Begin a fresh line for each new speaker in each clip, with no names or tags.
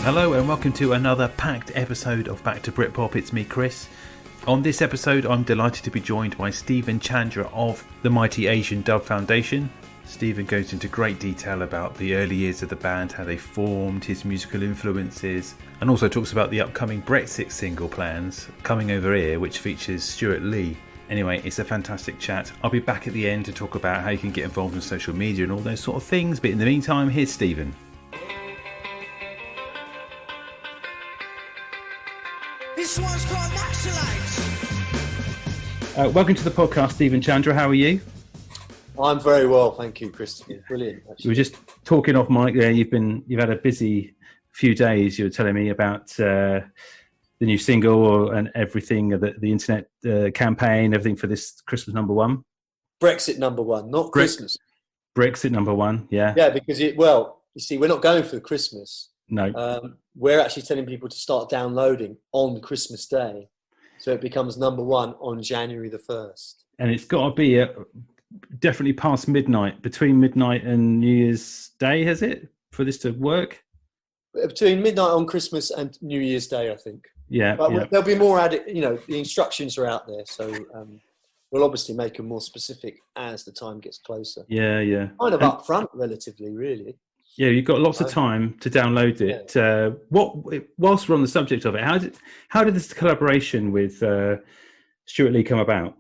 Hello and welcome to another packed episode of Back to BritPop. It's me, Chris. On this episode, I'm delighted to be joined by Stephen Chandra of the mighty Asian Dub Foundation. Stephen goes into great detail about the early years of the band, how they formed, his musical influences, and also talks about the upcoming Brexit single plans, Coming Over Here, which features Stewart Lee. Anyway, it's a fantastic chat. I'll be back at the end to talk about how you can get involved in social media and all those sort of things, but in the meantime, here's Stephen.
This one's called Maxilites.
Welcome to the podcast, Stephen Chandra. How are you?
I'm very well, thank you, Christian. Brilliant. Actually.
We were just talking off mic there. You've had a busy few days. You were telling me about the new single and everything, the internet campaign, everything for this Christmas #1.
Brexit #1, not Christmas.
Brexit #1, yeah.
Yeah, because you see, we're not going for Christmas.
No.
We're actually telling people to start downloading on Christmas Day, so it becomes #1 on January the 1st.
And it's got to be definitely past midnight, between midnight and New Year's Day, has it, for this to work?
Between midnight on Christmas and New Year's Day, I think.
Yeah.
But there'll be more added. You know, the instructions are out there, so we'll obviously make them more specific as the time gets closer.
Yeah.
Kind of upfront, relatively, really.
Yeah, you've got lots of time to download it. Yeah. Whilst we're on the subject of it, how did this collaboration with Stewart Lee come about?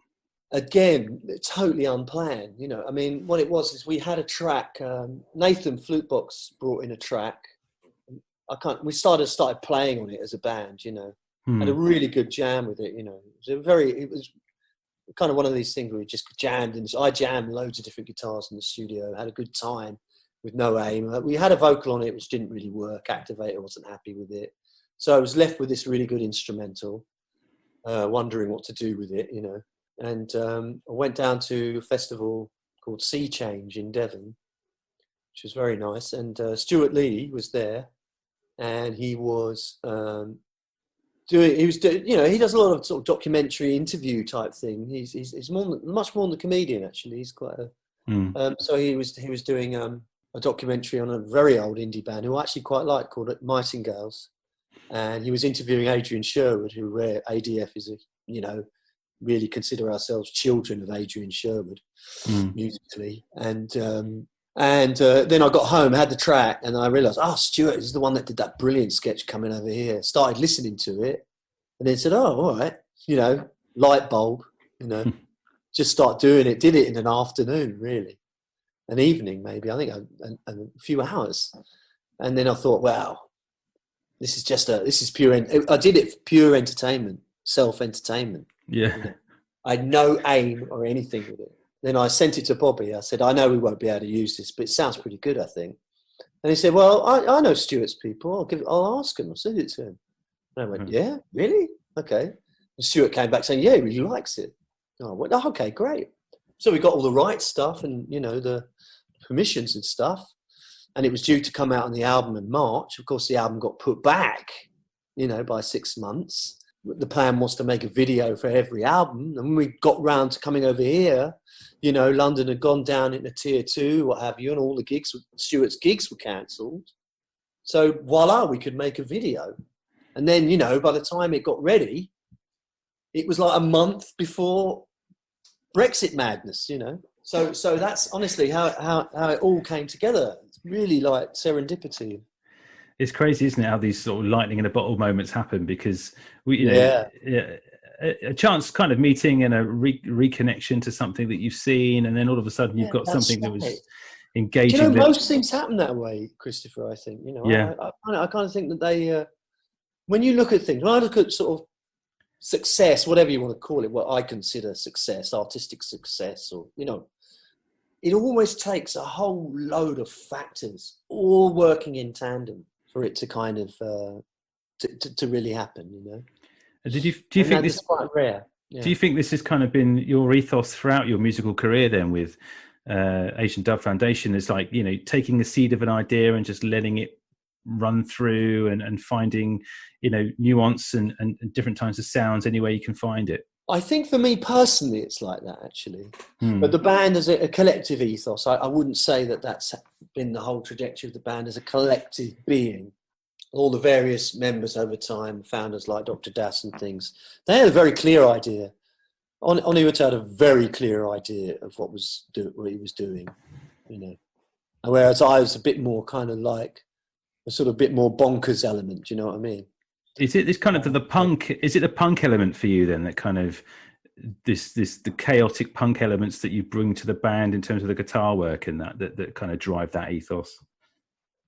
Again, totally unplanned. You know, I mean, what it was is we had a track. Nathan Flutebox brought in a track. We started playing on it as a band. You know, had a really good jam with it. You know, it was kind of one of these things where we just jammed, and I jammed loads of different guitars in the studio. Had a good time. With no aim. We had a vocal on it which didn't really work. Activator wasn't happy with it. So I was left with this really good instrumental, wondering what to do with it, you know. And I went down to a festival called Sea Change in Devon, which was very nice. And Stewart Lee was there, and he was he does a lot of sort of documentary interview type thing. He's much more than a comedian, actually. He's quite a... So he was doing... a documentary on a very old indie band who I actually quite like called Nightingales, and he was interviewing Adrian Sherwood, who ADF is really consider ourselves children of Adrian Sherwood musically, and then I got home, had the track, and I realised, Stuart is the one that did that brilliant sketch Coming Over Here. Started listening to it, and then said, all right, light bulb, just start doing it. Did it in an afternoon, really. An evening, maybe, I think a few hours. And then I thought, wow, this is pure, I did it for pure entertainment, self-entertainment.
Yeah.
I had no aim or anything with it. Then I sent it to Bobby. I said, I know we won't be able to use this, but it sounds pretty good, I think. And he said, well, I know Stuart's people. I'll ask him. I'll send it to him. And I went, yeah, really? Okay. And Stuart came back saying, yeah, he really likes it. And I went, okay, great. So we got all the right stuff and, the permissions and stuff. And it was due to come out on the album in March. Of course, the album got put back, by 6 months. The plan was to make a video for every album. And when we got round to Coming Over Here, London had gone down into tier 2, what have you, and all the Stuart's gigs were cancelled. So voila, we could make a video. And then, by the time it got ready, it was like a month before Brexit madness, So that's honestly how it all came together. It's really like serendipity.
It's crazy, isn't it, how these sort of lightning in a bottle moments happen, because a chance kind of meeting and a reconnection to something that you've seen, and then all of a sudden you've got something that was engaging.
Most things happen that way, Christopher, I think. I kind of think that they, when you look at things, when I look at sort of success, whatever you want to call it, what I consider success, artistic success, or, it always takes a whole load of factors all working in tandem for it to kind of, to really happen,
Do you think this is
quite rare? Yeah.
Do you think this has kind of been your ethos throughout your musical career then with Asian Dub Foundation? Is like, taking the seed of an idea and just letting it run through and finding, nuance and different types of sounds any way you can find it?
I think for me personally, it's like that actually. But the band as a collective ethos, I wouldn't say that that's been the whole trajectory of the band as a collective being. all the various members over time, founders like Dr. Das and things, they had a very clear idea. Oni Uta had a very clear idea of what he was doing, you know. Whereas I was a bit more kind of like a sort of bit more bonkers element. Do you know what I mean?
Is it this kind of the punk? Is it the punk element for you then? That kind of the chaotic punk elements that you bring to the band in terms of the guitar work and that kind of drive that ethos.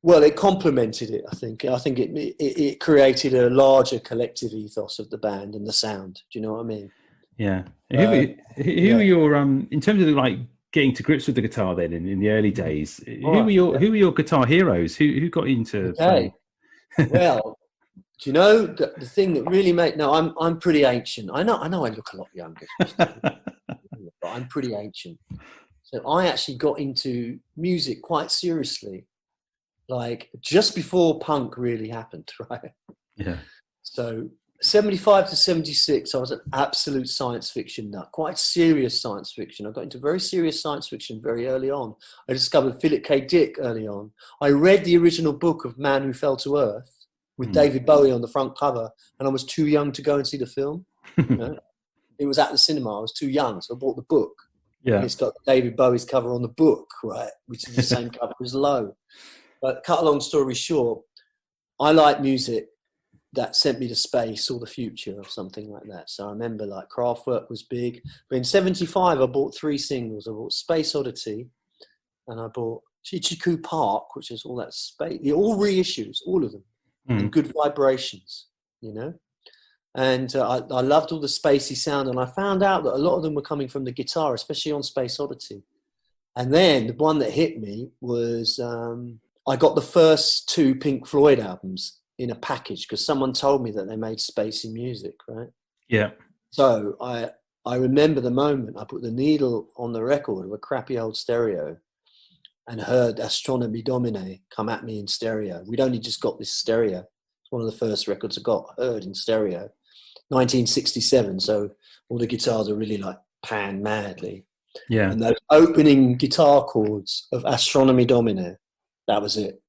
Well, it complemented it. I think it created a larger collective ethos of the band and the sound. Do you know what I mean?
Yeah. Who are your in terms of like getting to grips with the guitar then in the early days? Who were your guitar heroes? Who got you into playing?
Well, do you know the thing that really made? No, I'm pretty ancient. I know I look a lot younger, but I'm pretty ancient. So I actually got into music quite seriously, like just before punk really happened, right?
Yeah.
So 75 to 76, I was an absolute science fiction nut, quite serious science fiction. I got into very serious science fiction very early on. I discovered Philip K. Dick early on. I read the original book of Man Who Fell to Earth with David Bowie on the front cover, and I was too young to go and see the film. You know? It was at the cinema. I was too young, so I bought the book.
Yeah.
And it's got David Bowie's cover on the book, right, which is the same cover as Low. But cut a long story short, I like music that sent me to space or the future or something like that. So I remember like Kraftwerk was big. But in 75, I bought 3 singles. I bought Space Oddity and I bought Chichiku Park, which is all that space, all reissues, all of them, and Good Vibrations, you know. And I loved all the spacey sound, and I found out that a lot of them were coming from the guitar, especially on Space Oddity. And then the one that hit me was I got the first 2 Pink Floyd albums in a package because someone told me that they made spacey music, right?
Yeah.
So I remember the moment I put the needle on the record of a crappy old stereo and heard Astronomy Domine come at me in stereo. We'd only just got this stereo. It's one of the first records I got heard in stereo. 1967, so all the guitars are really like pan madly.
Yeah.
And those opening guitar chords of Astronomy Domine, that was it.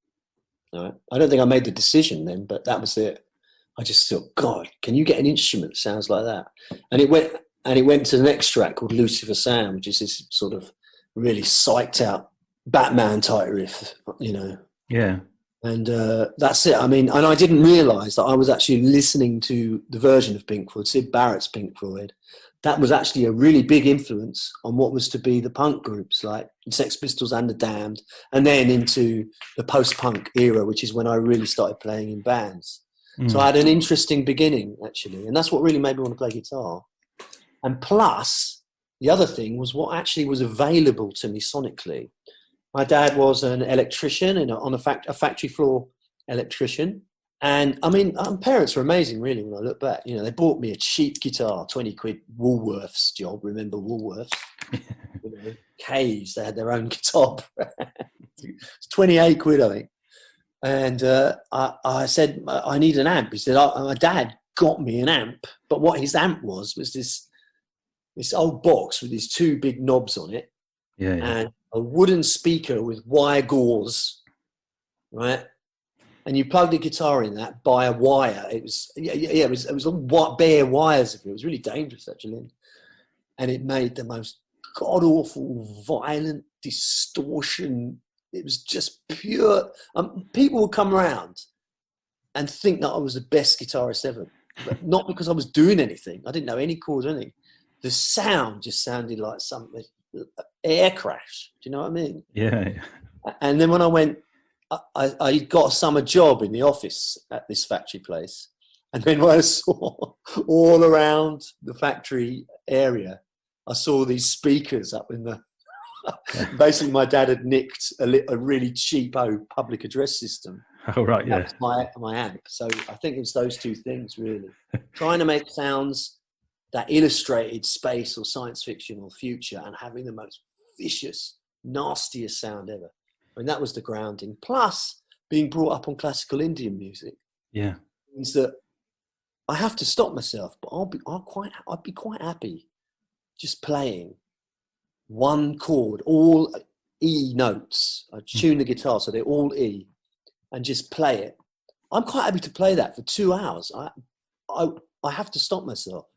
Right? I don't think I made the decision then, but that was it. I just thought, God, can you get an instrument that sounds like that? And it went to the next track called Lucifer Sound, which is this sort of really psyched out Batman type riff, you know.
Yeah.
And that's it. I mean, and I didn't realise that I was actually listening to the version of Pink Floyd, Syd Barrett's Pink Floyd. That was actually a really big influence on what was to be the punk groups like Sex Pistols and The Damned, and then into the post-punk era, which is when I really started playing in bands. So I had an interesting beginning, actually, and that's what really made me want to play guitar. And plus, the other thing was what actually was available to me sonically. My dad was an electrician on a factory floor electrician. And I mean, parents were amazing, really, when I look back. You know, they bought me a cheap guitar, 20 quid Woolworths job. Remember Woolworths? You know, K's, they had their own guitar brand. It's 28 quid, I think. And I said, I need an amp. He said, my dad got me an amp. But what his amp was this old box with these 2 big knobs on it.
Yeah.
And a wooden speaker with wire gauze, right? And you plug the guitar in that by a wire. It was all bare wires. It was really dangerous, actually. And it made the most god-awful, violent distortion. It was just pure. People would come around and think that I was the best guitarist ever. But not because I was doing anything. I didn't know any chords or anything. The sound just sounded like something, air crash. Do you know what I mean?
Yeah.
And then when I went, I got a summer job in the office at this factory place. And then when I saw all around the factory area, I saw these speakers up in the... Basically, my dad had nicked a really cheapo public address system.
Oh, right, yeah.
That was my amp. So I think it was those 2 things, really. Trying to make sounds that illustrated space or science fiction or future and having the most vicious, nastiest sound ever. I mean, that was the grounding. Plus, being brought up on classical Indian music,
yeah,
means that I have to stop myself, but I'd be quite happy just playing one chord, all E notes. I tune the guitar so they're all E, and just play it I'm quite happy to play that for 2 hours. I have to stop myself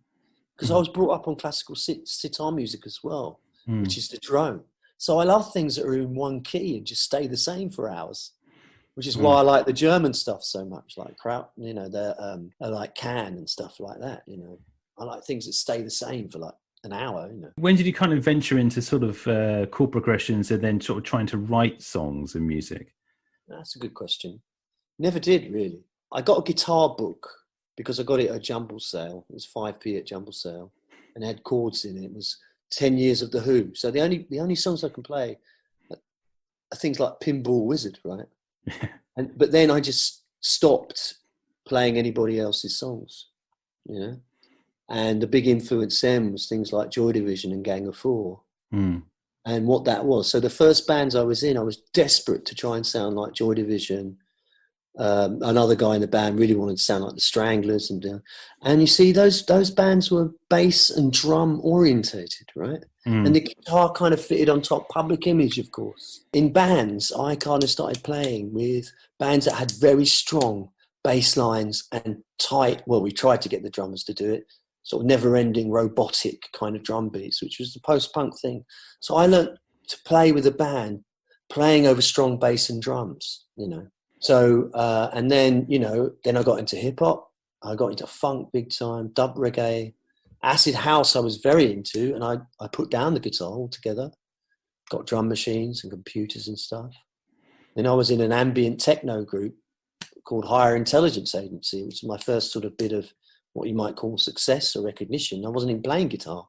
because I was brought up on classical sitar music as well, which is the drone. So I love things that are in one key and just stay the same for hours, which is why I like the German stuff so much, like Kraut, you know, I like Can and stuff like that, you know. I like things that stay the same for like an hour, you know.
When did you kind of venture into sort of chord progressions and then sort of trying to write songs and music?
That's a good question. Never did, really. I got a guitar book because I got it at a jumble sale. It was 5p at jumble sale and it had chords in it. It was 10 years of The Who. So the only songs I can play are things like Pinball Wizard, right? But then I just stopped playing anybody else's songs, you know? And the big influence then was things like Joy Division and Gang of Four. And what that was. So the first bands I was in, I was desperate to try and sound like Joy Division. Another guy in the band really wanted to sound like the Stranglers. And you see, those bands were bass and drum orientated, right? And the guitar kind of fitted on top. Public Image, of course. In bands, I kind of started playing with bands that had very strong bass lines and tight, well, we tried to get the drummers to do it, sort of never-ending robotic kind of drum beats, which was the post-punk thing. So I learned to play with a band, playing over strong bass and drums, you know. So, and then, you know, then I got into hip-hop. I got into funk big time, dub reggae. Acid house I was very into, and I put down the guitar altogether. Got drum machines and computers and stuff. Then I was in an ambient techno group called Higher Intelligence Agency, which was my first sort of bit of what you might call success or recognition. I wasn't even playing guitar.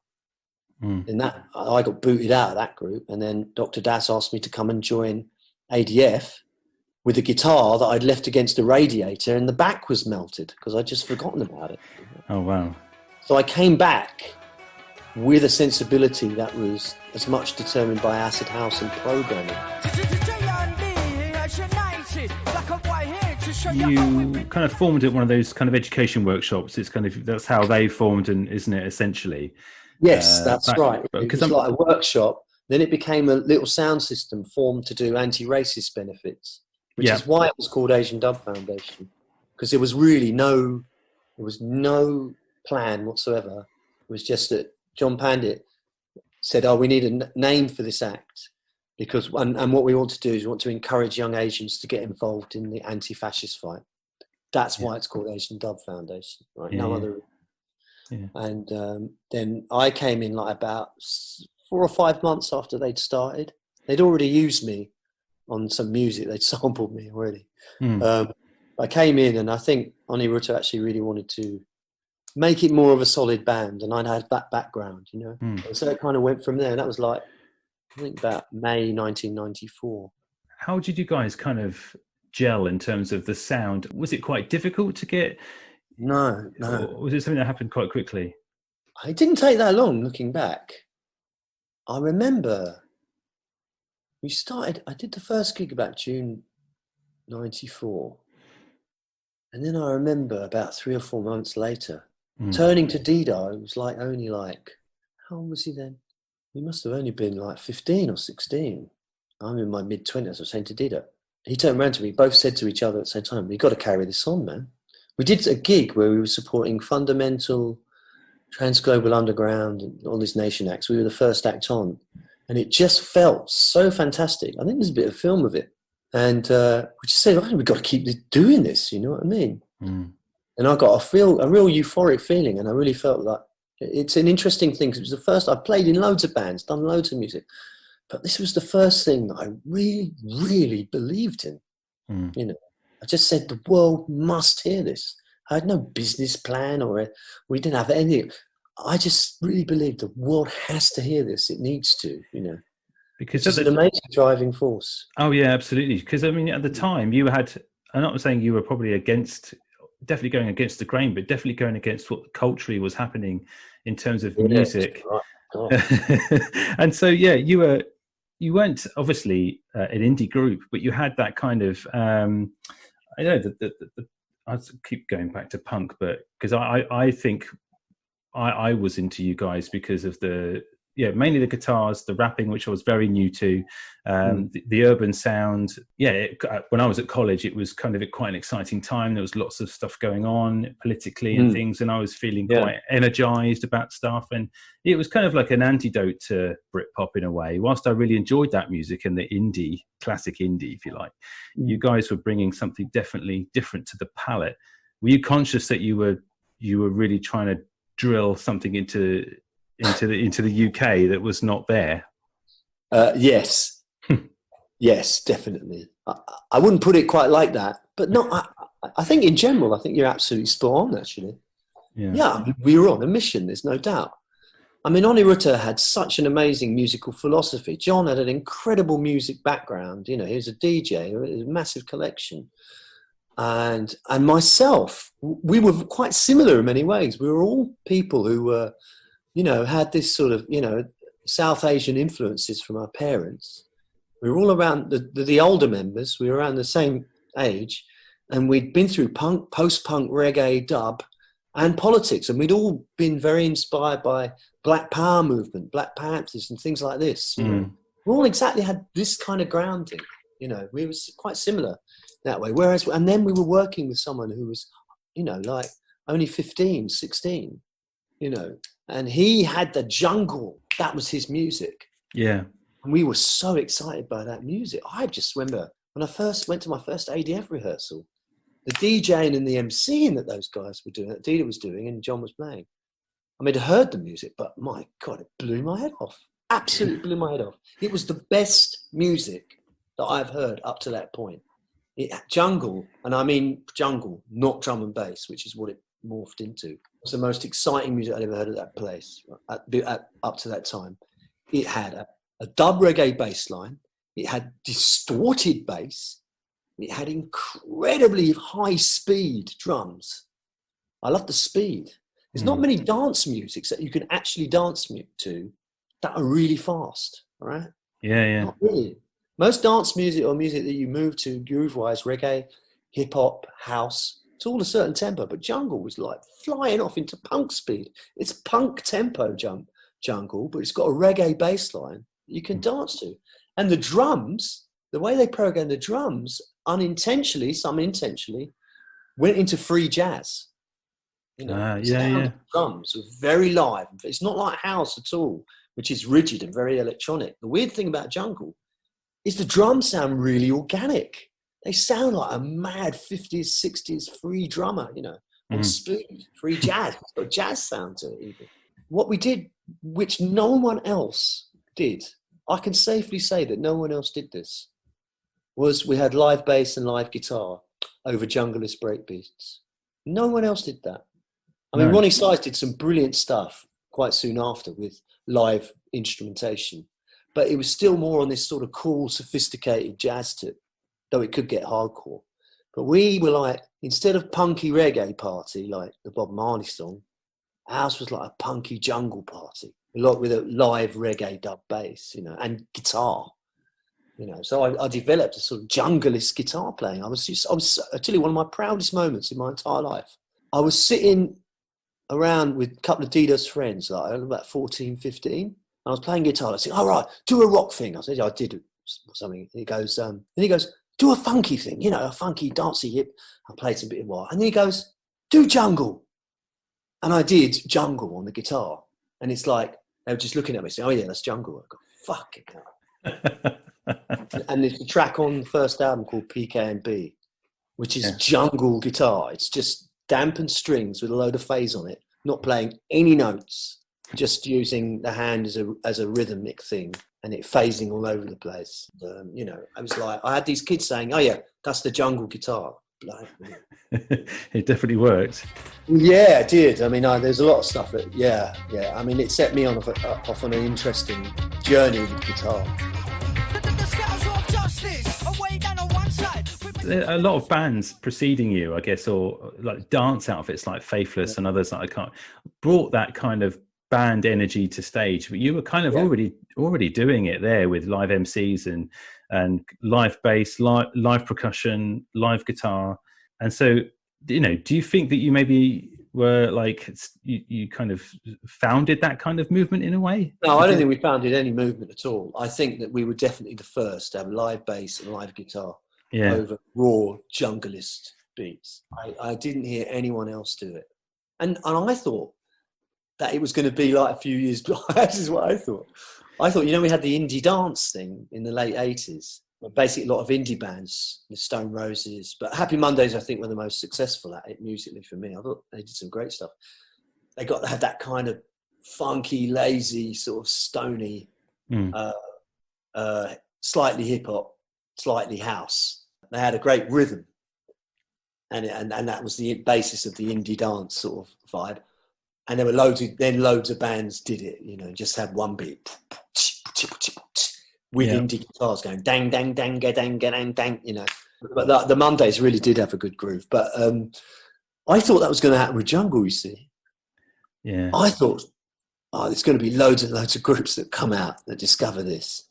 In that, I got booted out of that group, and then Dr. Das asked me to come and join ADF with a guitar that I'd left against a radiator, and the back was melted because I'd just forgotten about it.
Oh, wow.
So I came back with a sensibility that was as much determined by acid house and programming.
You kind of formed at one of those kind of education workshops. It's kind of, that's how they formed, and isn't it, essentially?
Yes, that's right. It was like a workshop. Then it became a little sound system formed to do anti-racist benefits, which is why it was called Asian Dub Foundation, because there was really no plan whatsoever. It was just that John Pandit said, "Oh, we need a name for this act, because and what we want to do is we want to encourage young Asians to get involved in the anti-fascist fight." That's why it's called Asian Dub Foundation, right? No other. Yeah. And then I came in like about 4 or 5 months after they'd started. They'd already used me on some music. They'd sampled me already. I came in, and I think Aniruta actually really wanted to make it more of a solid band, and I'd had that background, you know. And so it kind of went from there. And that was like, I think about May 1994.
How did you guys kind of gel in terms of the sound? Was it quite difficult to get?
No.
Or was it something that happened quite quickly?
It didn't take that long, looking back. I remember I did the first gig about June 94. And then I remember about 3 or 4 months later, turning to Dida. It was like only like, how old was he then? He must have only been like 15 or 16. I'm in my mid-20s. I was saying to Dida. He turned around to me, both said to each other at the same time, "We've got to carry this on, man." We did a gig where we were supporting Fundamental, Transglobal Underground, and all these nation acts. We were the first act on. And it just felt so fantastic. I think there's a bit of film of it. And we just said, we've got to keep doing this, you know what I mean? And I got a real euphoric feeling, and I really felt like it's an interesting thing. It was the first, I played in loads of bands, done loads of music, but this was the first thing that I really, really believed in. You know, I just said the world must hear this. I had no business plan, or we didn't have anything. I just really believed the world has to hear this. It needs to, you know. Because it's an amazing driving force.
Oh yeah, absolutely. Because I mean, at the time you had, I'm not saying you were probably definitely going against the grain, but definitely going against what culturally was happening in terms of music. Right. And so, yeah, you weren't obviously an indie group, but you had that kind of, I know that I keep going back to punk, but because I think I was into you guys because of the mainly the guitars, the rapping, which I was very new to, the urban sound. When I was at college, it was kind of quite an exciting time. There was lots of stuff going on politically and things, and I was feeling quite energized about stuff. And it was kind of like an antidote to Britpop in a way. Whilst I really enjoyed that music and the indie, classic indie, if you like, you guys were bringing something definitely different to the palette. Were you conscious that you were really trying to drill something into the UK that was not there?
Yes. Yes, definitely. I wouldn't put it quite like that, but no, I think in general, I think you're absolutely spot on, actually. Yeah, I mean, we were on a mission, there's no doubt. I mean, Oni Rutter had such an amazing musical philosophy. John had an incredible music background. You know, he was a DJ, it was a massive collection. And myself, we were quite similar in many ways. We were all people who were, you know, had this sort of, you know, South Asian influences from our parents. We were all around the older members. We were around the same age, and we'd been through punk, post-punk, reggae, dub, and politics. And we'd all been very inspired by Black Power movement, Black Panthers, and things like this. You know? We all exactly had this kind of grounding. You know, we were quite similar that way. And then we were working with someone who was, you know, like only 15, 16, you know, and he had the jungle. That was his music. Yeah. And we were so excited by that music. I just remember when I first went to my first ADF rehearsal, the DJing and the MCing that those guys were doing, that Dita was doing and John was playing. I mean, I heard the music, but my God, it blew my head off. Absolutely blew my head off. It was the best music that I've heard up to that point. Jungle, and I mean jungle, not drum and bass, which is what it morphed into. It's the most exciting music I'd ever heard at that place, up to that time. It had a dub reggae bass line. It had distorted bass. It had incredibly high speed drums. I love the speed. There's not many dance musics that you can actually dance to that are really fast, all right?
Yeah.
Not really. Most dance music or music that you move to groove-wise, reggae, hip-hop, house, it's all a certain tempo. But jungle was like flying off into punk speed. It's punk tempo jungle, but it's got a reggae bass line you can dance to. And the drums, the way they program the drums, unintentionally, some intentionally, went into free jazz. You know, drums were very live. It's not like house at all, which is rigid and very electronic. The weird thing about jungle is the drums sound really organic. They sound like a mad 50s, 60s free drummer, you know, on speed, free jazz. It's got a jazz sound to it even. What we did, which no one else did, I can safely say that no one else did this, was we had live bass and live guitar over junglist breakbeats. No one else did that. I mean, Ronnie Size did some brilliant stuff quite soon after with live instrumentation. But it was still more on this sort of cool, sophisticated jazz tip, though it could get hardcore. But we were like, instead of punky reggae party, like the Bob Marley song, ours was like a punky jungle party, a lot with a live reggae dub bass, you know, and guitar, you know. So I developed a sort of junglist guitar playing. I was actually one of my proudest moments in my entire life. I was sitting around with a couple of Dida's friends, like I was about 14, 15. I was playing guitar. I said, all right, do a rock thing. I said, yeah, I did something. He goes, do a funky thing, you know, a funky dancey hip. I played some bit of while. And then he goes, do jungle. And I did jungle on the guitar. And it's like, they were just looking at me saying, oh yeah, that's jungle. I go, fuck it. And there's a track on the first album called PK&B, which is jungle guitar. It's just dampened strings with a load of phase on it, not playing any notes. Just using the hand as a rhythmic thing, and it phasing all over the place. You know, I was like, I had these kids saying, "Oh yeah, that's the jungle guitar." Like,
it definitely worked.
Yeah, it did. I mean, there's a lot of stuff that, yeah. I mean, it set me off on an interesting journey with guitar.
A lot of bands preceding you, I guess, or like dance outfits like Faithless and others that I can't, brought that kind of band energy to stage, but you were kind of already doing it there with live MCs and live bass, live percussion, live guitar. And so, you know, do you think that you maybe were like you kind of founded that kind of movement in a way?
No, I don't think we founded any movement at all. I think that we were definitely the first to have live bass and live guitar over raw junglist beats. I didn't hear anyone else do it. And I thought that it was going to be like a few years behind. This is what I thought. I thought, we had the indie dance thing in the late 80s. Basically, a lot of indie bands, the Stone Roses. But Happy Mondays, I think, were the most successful at it musically for me. I thought they did some great stuff. They had that kind of funky, lazy, sort of stony, slightly hip-hop, slightly house. They had a great rhythm. And that was the basis of the indie dance sort of vibe. And there were loads of bands did it, just had one beat with indie guitars going dang, dang, dang, dang, dang, dang, But the Mondays really did have a good groove. But I thought that was going to happen with jungle, you see.
Yeah.
I thought, there's going to be loads and loads of groups that come out that discover this.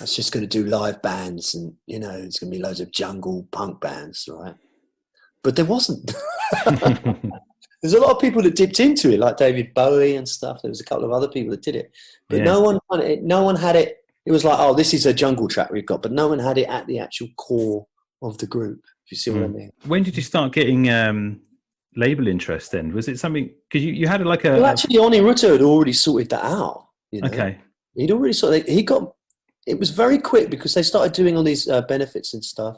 It's just going to do live bands and, it's going to be loads of jungle punk bands, right? But there wasn't. There's a lot of people that dipped into it, like David Bowie and stuff. There was a couple of other people that did it. But no one had it. It was like, this is a jungle track we've got. But no one had it at the actual core of the group, if you see what I mean.
When did you start getting label interest then? Was it something, because you had like a...
Well, actually, Oni Rutter had already sorted that out.
Okay.
He'd already it was very quick because they started doing all these benefits and stuff.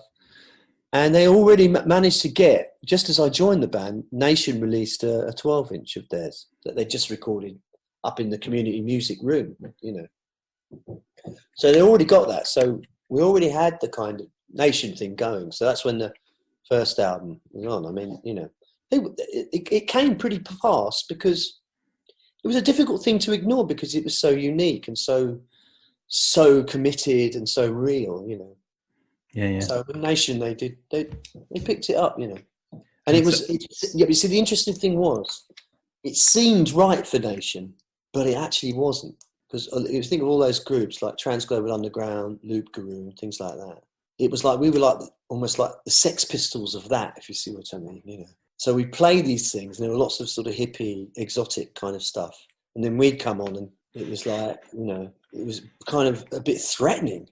And they already managed to get, just as I joined the band, Nation released a 12-inch of theirs that they just recorded up in the community music room, So they already got that. So we already had the kind of Nation thing going. So that's when the first album was on. I mean, it came pretty fast because it was a difficult thing to ignore because it was so unique and so committed and so real,
Yeah.
So the Nation, they picked it up, And you see, the interesting thing was, it seemed right for Nation, but it actually wasn't. Because you think of all those groups like Transglobal Underground, Loop Guru, and things like that. It was like we were like almost like the Sex Pistols of that, if you see what I mean, So we played these things, and there were lots of sort of hippie, exotic kind of stuff. And then we'd come on, and it was like, it was kind of a bit threatening,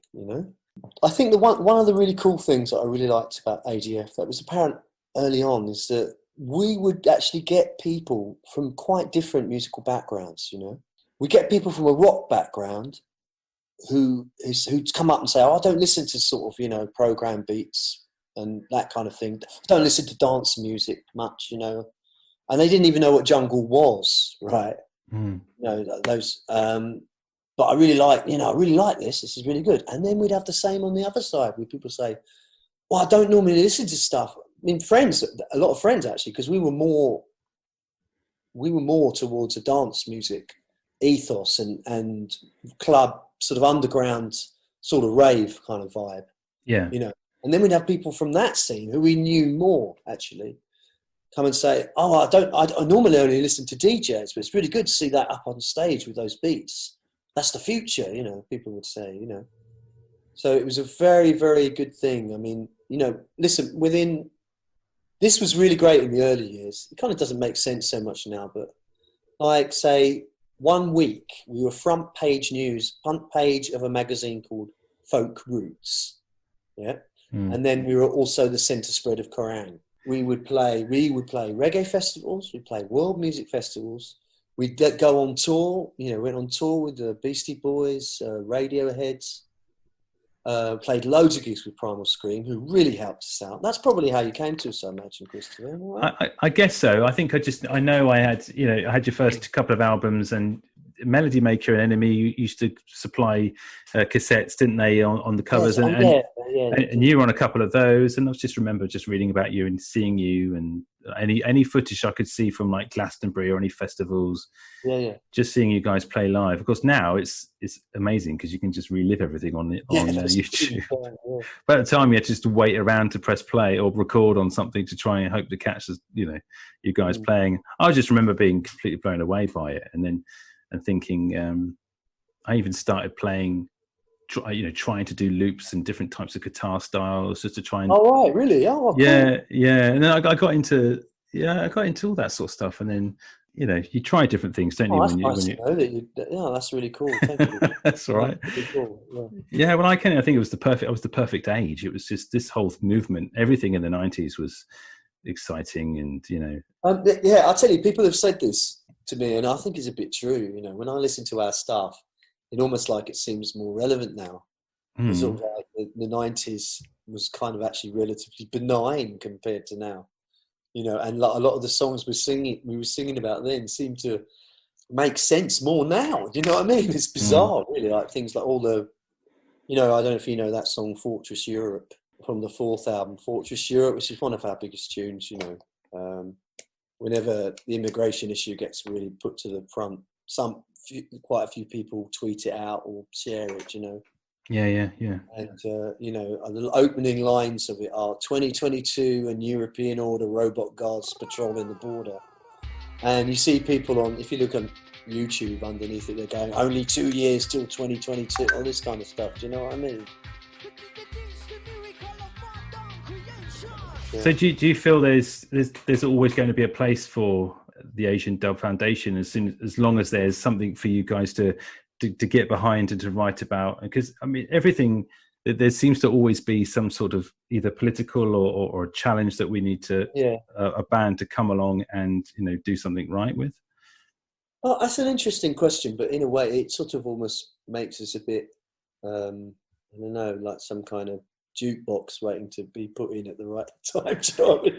I think one of the really cool things that I really liked about ADF that was apparent early on is that we would actually get people from quite different musical backgrounds, We get people from a rock background who'd come up and say, I don't listen to sort of, program beats and that kind of thing. I don't listen to dance music much, And they didn't even know what jungle was, right? Those... But I really like this. This is really good. And then we'd have the same on the other side where people say, well, I don't normally listen to stuff. I mean, a lot of friends actually, because we were more towards a dance music ethos and club sort of underground sort of rave kind of vibe.
Yeah.
And then we'd have people from that scene who we knew more actually come and say, I normally only listen to DJs, but it's really good to see that up on stage with those beats. That's the future, people would say, So it was a very, very good thing. I mean, listen, this was really great in the early years. It kind of doesn't make sense so much now, but like, say, 1 week, we were front page of a magazine called Folk Roots. Yeah. And then we were also the centre spread of Kerrang. We would play reggae festivals. We'd play world music festivals. We'd go on tour, went on tour with the Beastie Boys, Radioheads, played loads of gigs with Primal Scream, who really helped us out. That's probably how you came to us, I imagine, Christopher.
I guess so. I think I know I had your first couple of albums, and Melody Maker and Enemy used to supply cassettes, didn't they, on the covers?
Yes,
and you were on a couple of those, and I just remember just reading about you and seeing you, and any footage I could see from like Glastonbury or any festivals. Just seeing you guys play live. Of course, now it's amazing because you can just relive everything on YouTube. But at the time, you had to just wait around to press play or record on something to try and hope to catch you guys playing. I just remember being completely blown away by it, and thinking. I even started playing. Trying to do loops and different types of guitar styles just to try and...
Oh, right, really? Oh,
yeah, cool. Yeah. And then I got into yeah, I got into all that sort of stuff, and then you try different things, don't you?
Oh, that's
When you
nice to know that you. Yeah, that's really cool. Thank you.
that's all right.
That's really cool. Yeah.
Yeah, well, I think it was the perfect. I was the perfect age. It was just this whole movement. Everything in the '90s was exciting, and
Yeah, I'll tell you, people have said this to me, and I think it's a bit true. When I listen to our stuff, it almost like it seems more relevant now. It's sort of like the '90s was kind of actually relatively benign compared to now. And like a lot of the songs we were singing about then seem to make sense more now. Do you know what I mean? It's bizarre, really. Like things like all the, I don't know if you know that song "Fortress Europe" from the fourth album, "Fortress Europe," which is one of our biggest tunes. Whenever the immigration issue gets really put to the front, quite a few people tweet it out or share it.
Yeah.
And the opening lines of it are 2022 and European order, robot guards patrolling the border. And you see people if you look on YouTube underneath it, they're going, only 2 years till 2022, all this kind of stuff. Do you know what I mean?
Yeah. So do you feel there's always going to be a place for the Asian Dub Foundation as long as there's something for you guys to get behind and to write about? Because I mean, everything, there seems to always be some sort of either political or a challenge that we need to a band to come along and do something right with.
Well, that's an interesting question, but in a way it sort of almost makes us a bit I don't know, like some kind of jukebox waiting to be put in at the right time.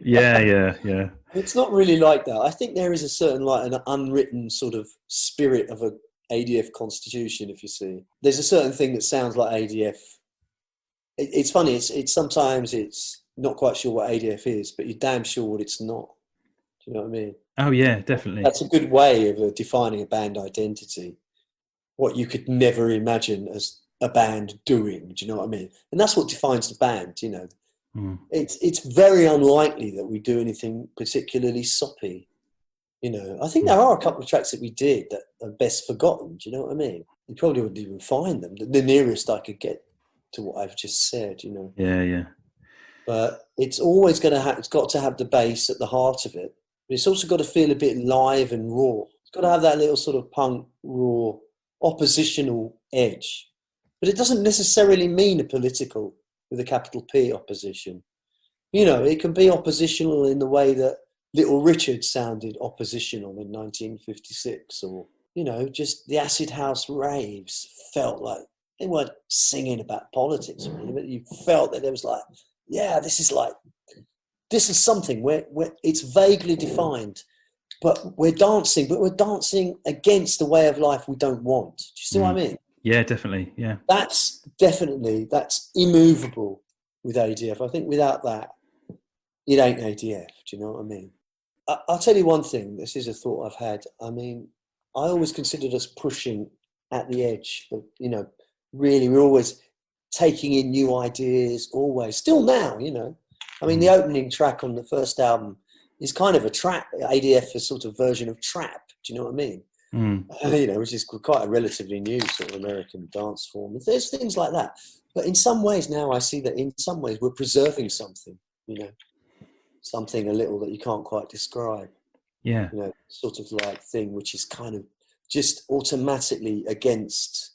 Yeah.
It's not really like that. I think there is a certain an unwritten sort of spirit of a ADF constitution. If you see, there's a certain thing that sounds like ADF. It's funny. It's sometimes it's not quite sure what ADF is, but you're damn sure what it's not. Do you know what I mean?
Oh yeah, definitely.
That's a good way of defining a band identity. What you could never imagine as a band doing. Do you know what I mean? And that's what defines the band. It's very unlikely that we do anything particularly soppy. I think there are a couple of tracks that we did that are best forgotten. Do you know what I mean? You probably wouldn't even find them. The nearest I could get to what I've just said.
Yeah.
But it's always it's got to have the bass at the heart of it. But it's also got to feel a bit live and raw. It's got to have that little sort of punk, raw, oppositional edge. But it doesn't necessarily mean a political, with a capital P, opposition. It can be oppositional in the way that Little Richard sounded oppositional in 1956, or, just the acid house raves felt like they weren't singing about politics, really, but you felt that there was this is something where it's vaguely defined, but we're dancing against the way of life we don't want. Do you see what I mean?
Yeah, definitely. Yeah.
That's immovable with ADF. I think without that, it ain't ADF. Do you know what I mean? I'll tell you one thing. This is a thought I've had. I mean, I always considered us pushing at the edge. Really, we're always taking in new ideas, always. Still now, I mean, the opening track on the first album is kind of a trap. ADF, a sort of version of trap. Do you know what I mean? Which is quite a relatively new sort of American dance form. There's things like that. But in some ways now I see that in some ways we're preserving something, something a little that you can't quite describe.
Yeah.
Sort of like thing which is kind of just automatically against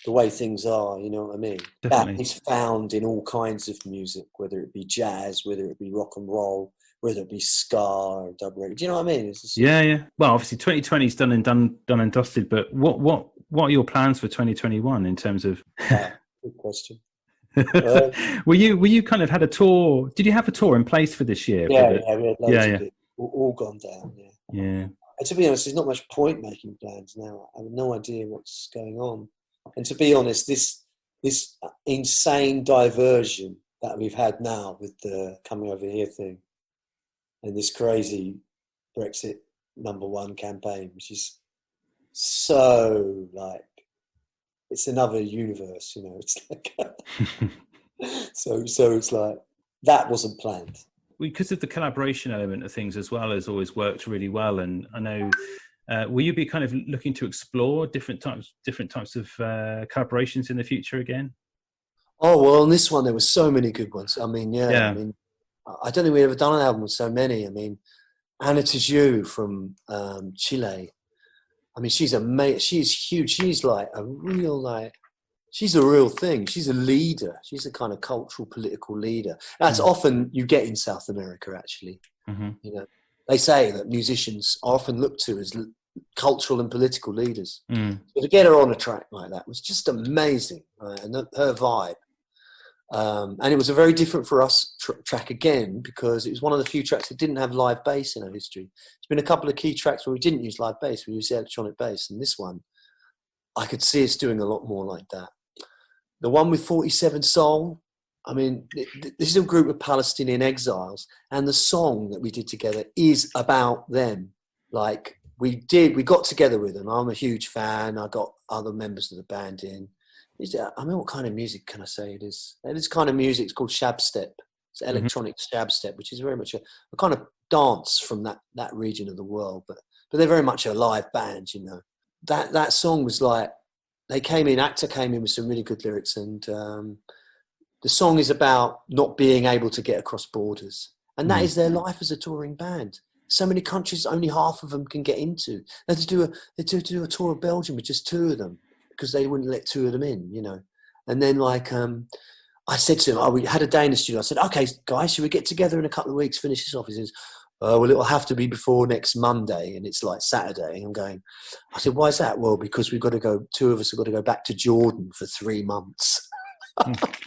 the way things are, you know what I mean?
Definitely.
That is found in all kinds of music, whether it be jazz, whether it be rock and roll, whether it be ska or dub reggae. Do you know what I mean?
Yeah. Well, obviously 2020's done and dusted, but what are your plans for 2021 in terms of?
Good question.
Were you kind of had a tour? Did you have a tour in place for this year?
Yeah, we had loads of it all gone down. Yeah. And to be honest, there's not much point making plans now. I have no idea what's going on. And to be honest, this insane diversion that we've had now with the coming over here thing and this crazy Brexit #1 campaign, which is so like, it's another universe, It's like, so it's like, that wasn't planned.
Because of the collaboration element of things as well has always worked really well. And I know, will you be kind of looking to explore different types of collaborations in the future again?
Oh, well, on this one, there were so many good ones. I mean, I mean, I don't think we've ever done an album with so many. I mean, Anna Tijoux from Chile. I mean, she's amazing. She's huge. She's like a real she's a real thing. She's a leader. She's a kind of cultural, political leader. That's often you get in South America, actually.
Mm-hmm.
You know, they say that musicians are often looked to as cultural and political leaders. So to get her on a track like that was just amazing, right? And her vibe. And it was a very different for us track again, because it was one of the few tracks that didn't have live bass in our history. There's been a couple of key tracks where we didn't use live bass, we used electronic bass, and this one, I could see us doing a lot more like that. The one with 47 Soul, I mean, this is a group of Palestinian exiles, and the song that we did together is about them. Like, we got together with them. I'm a huge fan. I got other members of the band in. I mean, what kind of music can I say it is? This kind of music is called shabstep. It's electronic shabstep, which is very much a kind of dance from that region of the world. But they're very much a live band, you know. That song was like, Actor came in with some really good lyrics, and the song is about not being able to get across borders. And that is their life as a touring band. So many countries, only half of them can get into. They had to do a tour of Belgium with just 2 of them, because they wouldn't let 2 of them in, you know. And then, like, I said to him, we had a day in the studio. I said, okay, guys, should we get together in a couple of weeks, finish this off? He says, well, it'll have to be before next Monday, and it's like Saturday. I'm going, I said, why is that? Well, because 2 of us have got to go back to Jordan for 3 months.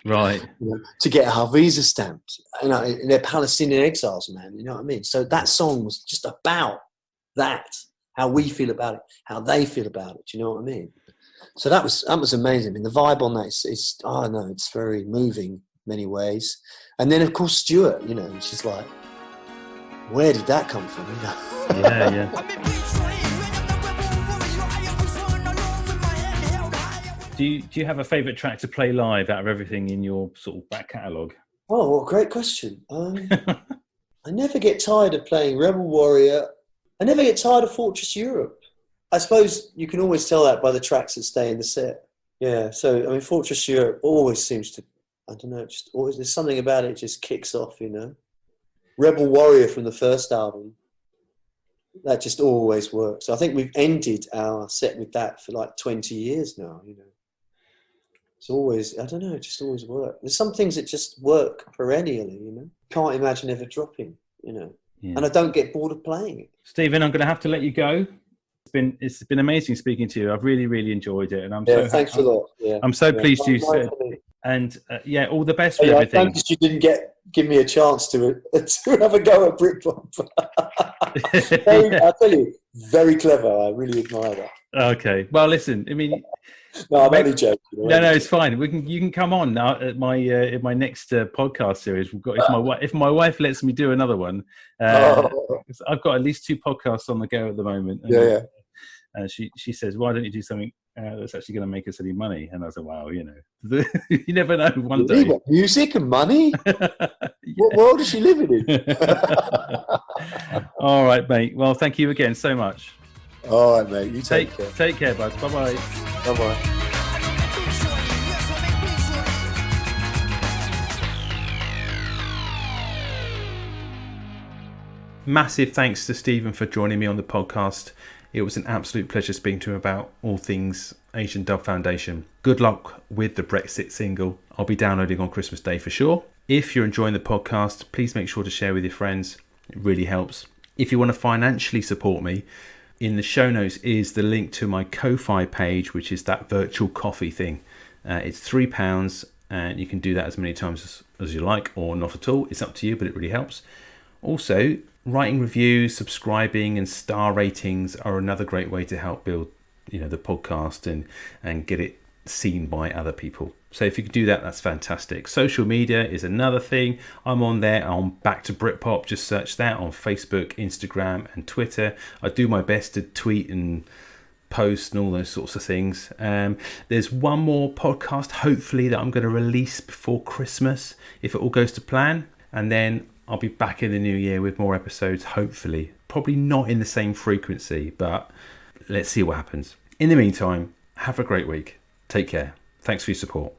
Right.
You know, to get our visa stamped. You know, they're Palestinian exiles, man, you know what I mean? So that song was just about that, how we feel about it, how they feel about it, do you know what I mean? So that was amazing. I mean, the vibe on that is I don't know, it's very moving in many ways. And then, of course, Stewart, you know, she's like, where did that come from? You know?
Yeah. Do you have a favourite track to play live out of everything in your sort of back catalogue?
Oh, what a great question. I never get tired of playing Rebel Warrior. I never get tired of Fortress Europe. I suppose you can always tell that by the tracks that stay in the set. Yeah, so, I mean, Fortress Europe always seems to, I don't know, just always, there's something about it just kicks off, you know. Rebel Warrior from the first album, that just always works. I think we've ended our set with that for like 20 years now, you know. It's always, I don't know, it just always works. There's some things that just work perennially, you know. Can't imagine ever dropping, you know. Yeah. And I don't get bored of playing it.
Stephen, I'm going to have to let you go. It's been amazing speaking to you. I've really, really enjoyed it, and I'm
thanks a lot. Yeah,
I'm so pleased you said. And all the best with everything.
I noticed you didn't give me a chance to have a go at BritPop. I'll tell you, very clever. I really admire that.
Okay, well, listen. I mean,
no, I'm only joking.
No, it's fine. You can come on now at my next podcast series. We've got if my wife lets me do another one. I've got at least 2 podcasts on the go at the moment. And, and she says, why don't you do something that's actually going to make us any money? And I said, wow, you know, you never know. One day,
music and money. What world is she living in?
All right, mate. Well, thank you again so much.
All right, mate. You take care.
Take care, bud. Bye bye.
Bye bye.
Massive thanks to Stephen for joining me on the podcast. It was an absolute pleasure speaking to him about all things Asian Dub Foundation. Good luck with the Brexit single. I'll be downloading on Christmas Day for sure. If you're enjoying the podcast, please make sure to share with your friends. It really helps. If you want to financially support me, in the show notes is the link to my Ko-Fi page, which is that virtual coffee thing. It's £3, and you can do that as many times as you like, or not at all. It's up to you, but it really helps. Also, writing reviews, subscribing, and star ratings are another great way to help build, the podcast and get it seen by other people. So if you can do that, that's fantastic. Social media is another thing. I'm on there. I'm Back to BritPop. Just search that on Facebook, Instagram, and Twitter. I do my best to tweet and post and all those sorts of things. There's one more podcast, hopefully, that I'm going to release before Christmas, if it all goes to plan. And then I'll be back in the new year with more episodes, hopefully. Probably not in the same frequency, but let's see what happens. In the meantime, have a great week. Take care. Thanks for your support.